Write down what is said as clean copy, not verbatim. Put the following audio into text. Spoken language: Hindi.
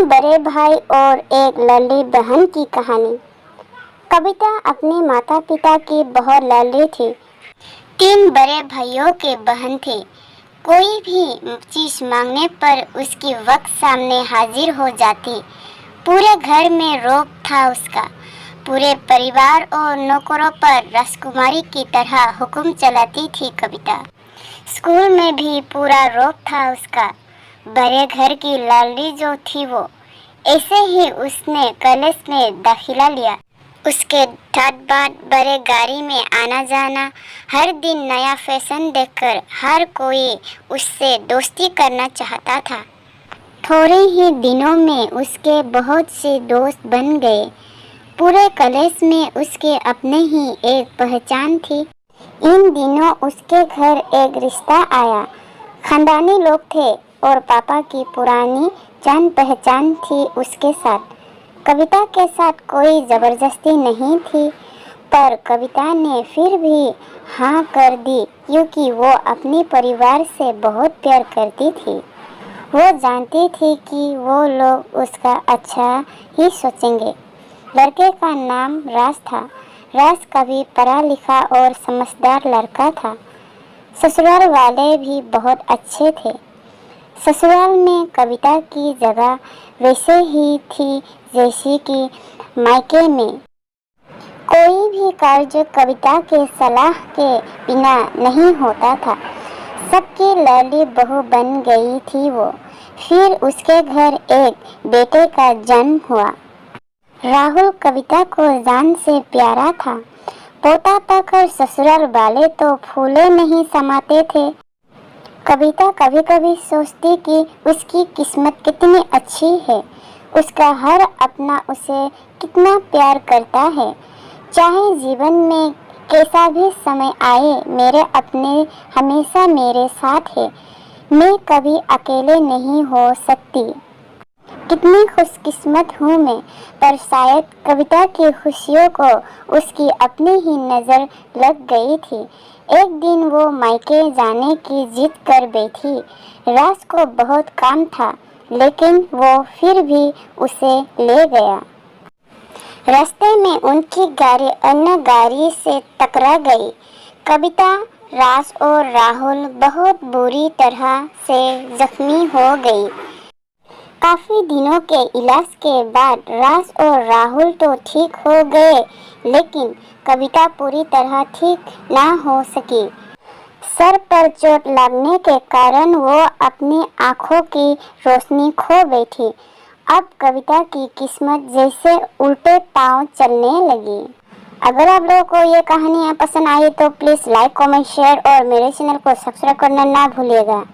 तीन बड़े भाई और एक लाडली बहन की कहानी। कविता अपने माता पिता की बहुत लाडली थी। तीन बड़े भाइयों के बहन थे। कोई भी चीज मांगने पर उसकी वक्त सामने हाजिर हो जाती। पूरे घर में रौब था उसका। पूरे परिवार और नौकरों पर राजकुमारी की तरह हुक्म चलाती थी कविता। स्कूल में भी पूरा रौब था उसका। बड़े घर की लाडली जो थी वो। ऐसे ही उसने कॉलेज में दाखिला लिया। उसके ठाट बाट बड़े गाड़ी में आना जाना, हर दिन नया फैशन देखकर हर कोई उससे दोस्ती करना चाहता था। थोड़े ही दिनों में उसके बहुत से दोस्त बन गए। पूरे कॉलेज में उसके अपने ही एक पहचान थी। इन दिनों उसके घर एक रिश्ता आया। खानदानी लोग थे और पापा की पुरानी जान पहचान थी उसके साथ। कविता के साथ कोई ज़बरदस्ती नहीं थी, पर कविता ने फिर भी हाँ कर दी क्योंकि वो अपने परिवार से बहुत प्यार करती थी। वो जानती थी कि वो लोग उसका अच्छा ही सोचेंगे। लड़के का नाम राज था। राज कभी पढ़ा लिखा और समझदार लड़का था। ससुराल वाले भी बहुत अच्छे थे। ससुराल में कविता की जगह वैसे ही थी जैसी कि मायके में। कोई भी कार्य कविता के सलाह के बिना नहीं होता था। सबकी लाडली बहू बन गई थी वो। फिर उसके घर एक बेटे का जन्म हुआ। राहुल कविता को जान से प्यारा था। पोता पाकर ससुराल वाले तो फूले नहीं समाते थे। कविता कभी कभी सोचती कि उसकी किस्मत कितनी अच्छी है। उसका हर अपना उसे कितना प्यार करता है। चाहे जीवन में कैसा भी समय आए, मेरे अपने हमेशा मेरे साथ है। मैं कभी अकेले नहीं हो सकती। कितनी खुशकिस्मत हूँ मैं। पर शायद कविता की खुशियों को उसकी अपनी ही नज़र लग गई थी। एक दिन वो मायके जाने की जिद कर बैठी। राज को बहुत काम था, लेकिन वो फिर भी उसे ले गया। रास्ते में उनकी गाड़ी अन्य गाड़ी से टकरा गई। कविता, राज और राहुल बहुत बुरी तरह से जख्मी हो गई। काफी दिनों के इलाज के बाद राज और राहुल तो ठीक हो गए, लेकिन कविता पूरी तरह ठीक ना हो सकी। सर पर चोट लगने के कारण वो अपनी आंखों की रोशनी खो बैठी। अब कविता की किस्मत जैसे उल्टे पांव चलने लगी। अगर आप लोगों को ये कहानियाँ पसंद आई तो प्लीज़ लाइक, कमेंट, शेयर और मेरे चैनल को सब्सक्राइब करना ना भूलिएगा।